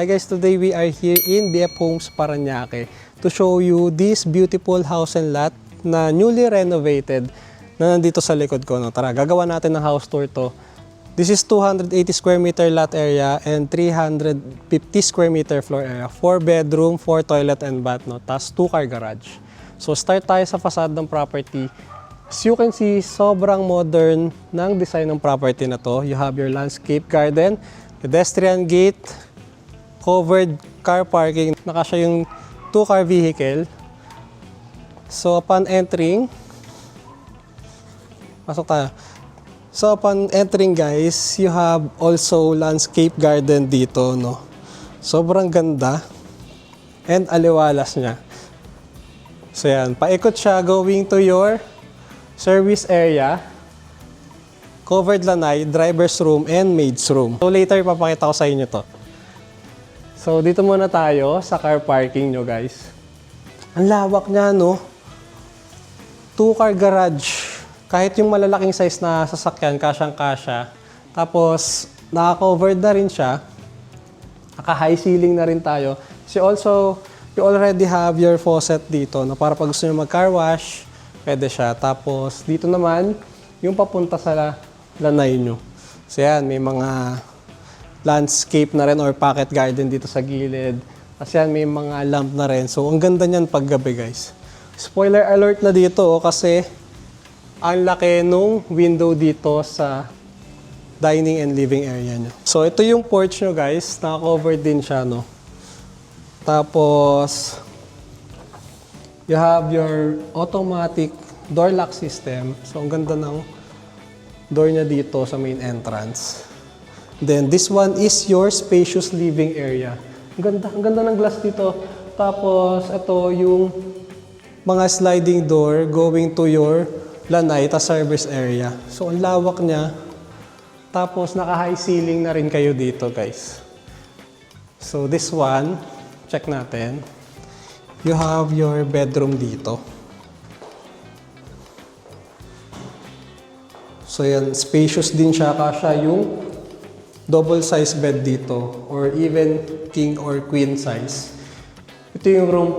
Hi guys, today we are here in BF Homes Parañaque to show you this beautiful house and lot na newly renovated na nandito sa likod ko. No? Tara, gagawa natin ng house tour to. This is 280 square meter lot area and 350 square meter floor area. 4 bedroom, 4 toilet and bath, no? Tas 2 car garage. So start tayo sa facade ng property. As you can see, sobrang modern ng design ng property na to. You have your landscape garden, pedestrian gate, covered car parking, nakasya yung 2-car vehicle. So upon entering, pasok tayo. So upon entering guys, you have also landscape garden dito, no. Sobrang ganda and aliwalas niya. So yan, paikot siya going to your service area, covered lanai, driver's room and maid's room. So later papakita ko sa inyo to. So dito muna tayo sa car parking nyo guys. Ang lawak niya, no? 2-car garage. Kahit yung malalaking size na sasakyan, kasyang-kasya. Tapos naka-covered na rin siya. Naka-high ceiling na rin tayo. So also, you already have your faucet dito na para pag gusto nyo mag-car wash, pwede siya. Tapos dito naman, yung papunta sa lanay nyo. So yan, may mga landscape na rin or pocket garden dito sa gilid. Kasi yan, may mga lamp na rin. So, ang ganda niyan paggabi, guys. Spoiler alert na dito, kasi ang laki nung window dito sa dining and living area nyo. So, ito yung porch nyo, guys. Naka-covered din siya, no? Tapos, you have your automatic door lock system. So, ang ganda ng door niya dito sa main entrance. Then, this one is your spacious living area. Ang ganda ng glass dito. Tapos, ito yung mga sliding door going to your lanai, ta service area. So, ang lawak niya. Tapos, naka-high ceiling na rin kayo dito, guys. So, this one, check natin. You have your bedroom dito. So, yan, spacious din siya. Kasya yung double size bed dito or even king or queen size. Ito yung room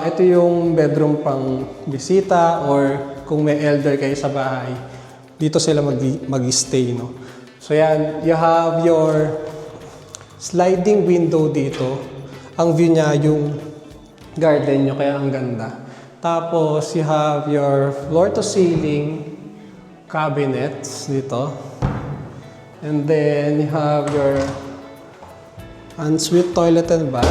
ito yung bedroom pang bisita or kung may elder kayo sa bahay, dito sila mag-stay, no. So yan, you have your sliding window dito. Ang view niya yung garden nyo, kaya ang ganda. Tapos you have your floor to ceiling cabinets dito. And then you have your ensuite toilet and bath.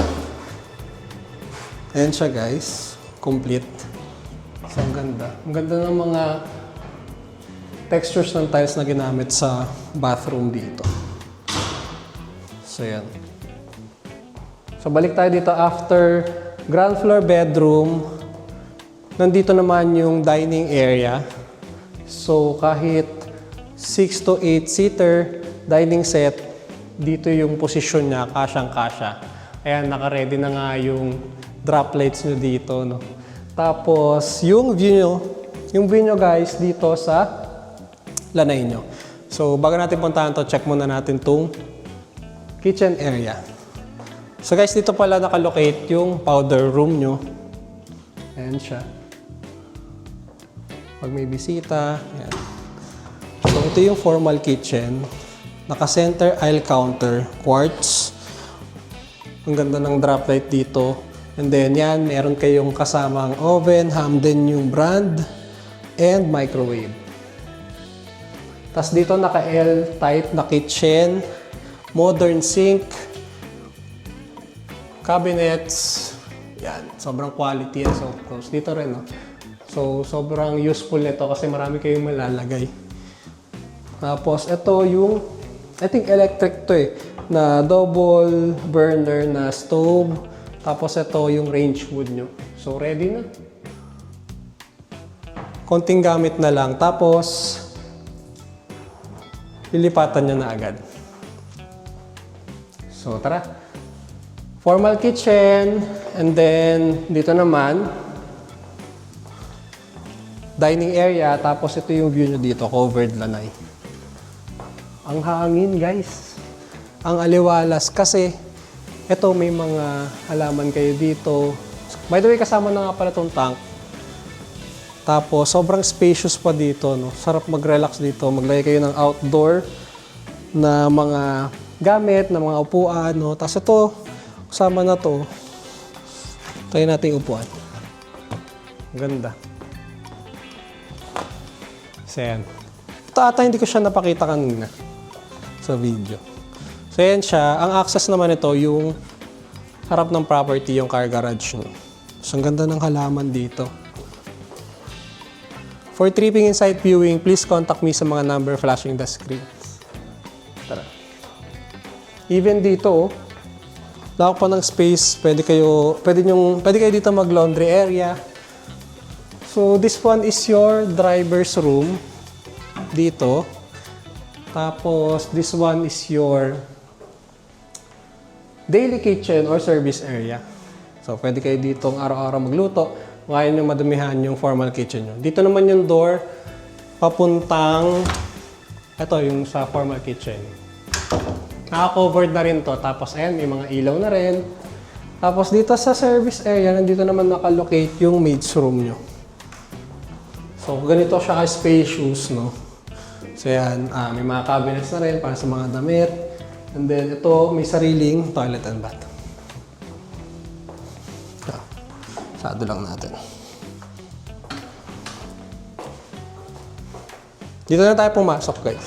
Ayan siya guys, complete. So ang ganda. Ang ganda ng mga textures ng tiles na ginamit sa bathroom dito. So yan. So balik tayo dito after ground floor bedroom. Nandito naman yung dining area. So kahit 6 to 8 seater dining set, dito yung posisyon niya, kasyang-kasya. Ayan, naka-ready na nga yung drop lights nyo dito, no? Tapos, yung view nyo guys, dito sa lanay nyo. So, bago natin puntahan to, check muna natin tong kitchen area. So guys, dito pala nakalocate yung powder room nyo. Ayan siya. Pag may bisita, ayan. So, ito yung formal kitchen. Naka-center aisle counter, quartz. Ang ganda ng drop light dito. And then yan, meron kayong kasamang oven, Hamden yung brand, and microwave. Tapos dito naka-L type na kitchen, modern sink, cabinets. Yan, sobrang quality yan. So, close dito rin, no? So, sobrang useful nito kasi marami kayong malalagay. Tapos, ito yung, I think electric to eh, na double burner na stove. Tapos, ito yung range wood nyo. So, ready na. Konting gamit na lang. Tapos, lilipatan nyo na agad. So, tara. Formal kitchen. And then, dito naman, dining area. Tapos, ito yung view nyo dito, covered lanai. Ang hangin guys, ang aliwalas kasi Ito, may mga halaman kayo dito. By the way, kasama na nga pala itong tank. Tapos, sobrang spacious pa dito, no? Sarap mag-relax dito. Maglagay kayo ng outdoor na mga gamit, na mga upuan, no? Tapos ito, kasama na to. Tayo natin yung upuan. Ganda. So, yan. Ito ata hindi ko siya napakita kanina sa video. So, yan siya. Ang access naman ito, yung harap ng property, yung car garage nyo. So, ang ganda ng halaman dito. For tripping and site viewing, please contact me sa mga number flashing the screen. Tara. Even dito, lawak pa ng space. Pwede kayo dito mag-laundry area. So, this one is your driver's room. Dito. Tapos, this one is your daily kitchen or service area. So, pwede kayo ditong araw-araw magluto. Kaya nyo madamihan yung formal kitchen nyo. Dito naman yung door, papuntang, ito yung sa formal kitchen. Naka-covered na rin to. Tapos, ayan, may mga ilaw na rin. Tapos, dito sa service area, nandito naman nakalocate yung maid's room nyo. So, ganito siya ka-spacious, no? So, yan, may mga cabinets na rin para sa mga damit. And then, ito, may sariling toilet and bath. Sado lang natin. Dito na tayo pumasok, guys.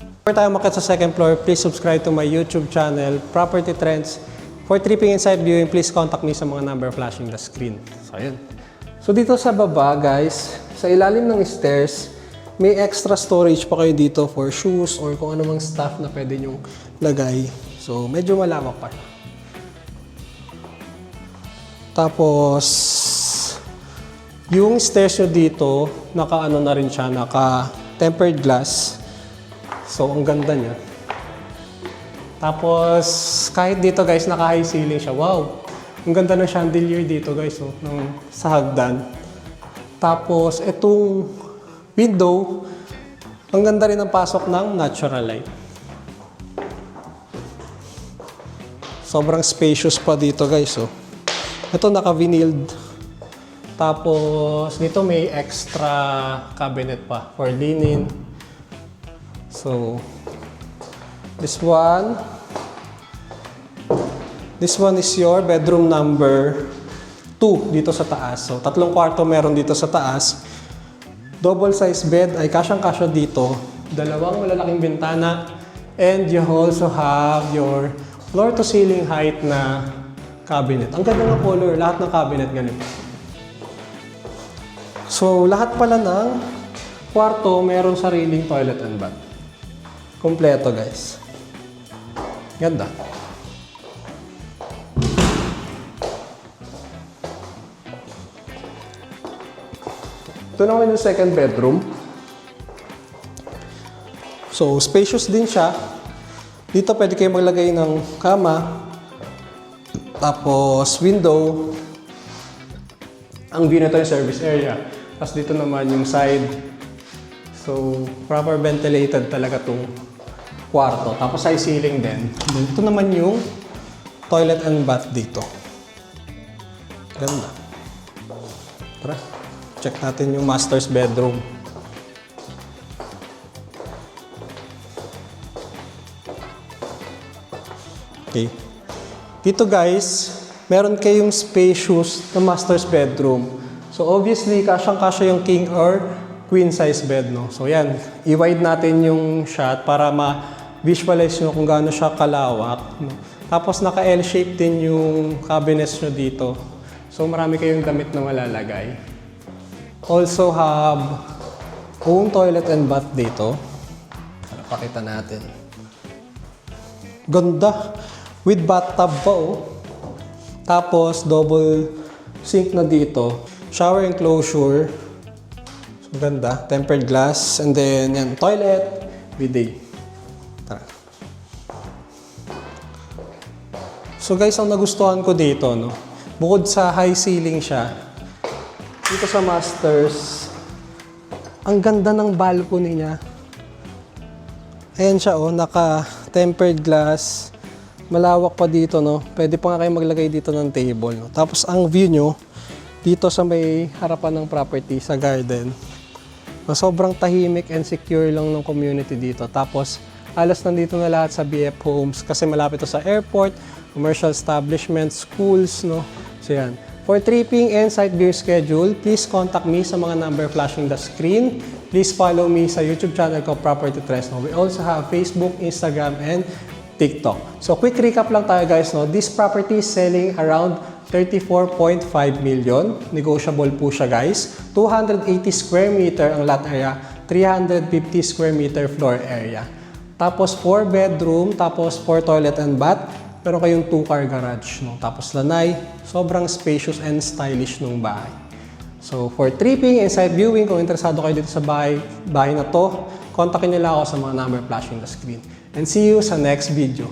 Before tayo makit sa second floor, please subscribe to my YouTube channel, Property Trends. For tripping and site viewing, please contact me sa mga number flashing the screen. So, ayun. So, dito sa baba, guys, sa ilalim ng stairs, may extra storage pa kayo dito for shoes or kung anumang stuff na pwede nyong lagay. So, medyo malawak pa. Tapos, yung stairs nyo dito, naka-ano na rin siya, naka-tempered glass. So, ang ganda niya. Tapos, kahit dito guys, naka-high ceiling siya. Wow! Ang ganda ng chandelier dito guys, oh, sa hagdan. Tapos, itong window, ang ganda rin ang pasok ng natural light. Sobrang spacious pa dito guys, oh. Ito naka-vinyled. Tapos, dito may extra cabinet pa for linen. So, this one is your bedroom number 2 dito sa taas. So, 3 kwarto meron dito sa taas. Double size bed ay kasyang-kasya dito. 2 malalaking bintana. And you also have your floor to ceiling height na cabinet. Ang ganda ng color. Lahat ng cabinet ganito. So, lahat pala ng kwarto meron sariling toilet and bath. Kompleto, guys. Ganda. Ito naman yung second bedroom. So, spacious din siya. Dito pwede kayo maglagay ng kama. Tapos, window. Ang view na ito yung service area. Tapos dito naman yung side. So, proper ventilated talaga itong kwarto. Tapos high ceiling din. Ito naman yung toilet and bath dito. Ganda. Tara, check natin yung master's bedroom. Okay. Dito guys, meron kayong spacious na master's bedroom. So obviously, kasyang-kasya yung king or queen size bed, no? So yan, i-wide natin yung shot para ma-visualize nyo kung gaano siya kalawak, no? Tapos naka-L-shape din yung cabinets nyo dito. So marami kayong damit na malalagay. Also have own toilet and bath dito. Para pakita natin. Ganda! With bathtub pa, oh. Tapos double sink na dito. Shower enclosure. So, ganda. Tempered glass. And then, yan, toilet. Bidet. Tara. So, guys, ang nagustuhan ko dito, no? Bukod sa high ceiling siya, dito sa masters, ang ganda ng balcony niya. Ayan siya oh, naka-tempered glass. Malawak pa dito, no? Pwede pa nga kayo maglagay dito ng table, no? Tapos ang view nyo, dito sa may harapan ng property, sa garden, sobrang tahimik and secure lang ng community dito. Tapos, halos nandito na lahat sa BF Homes kasi malapit to sa airport, commercial establishments, schools, no? So yan. For tripping and site view schedule, please contact me sa mga number flashing the screen. Please follow me sa YouTube channel ko, Property Tresno. We also have Facebook, Instagram, and TikTok. So quick recap lang tayo guys, no? This property is selling around 34.5 million. Negotiable po siya guys. 280 square meter ang lot area, 350 square meter floor area. Tapos 4 bedroom, tapos 4 toilet and bath. Pero kayong 2-car garage, no? Tapos lanay, sobrang spacious and stylish nung bahay. So for tripping and site viewing, kung interesado kayo dito sa bahay na to, kontakin nyo lang ako sa mga number flashing the screen. And see you sa next video.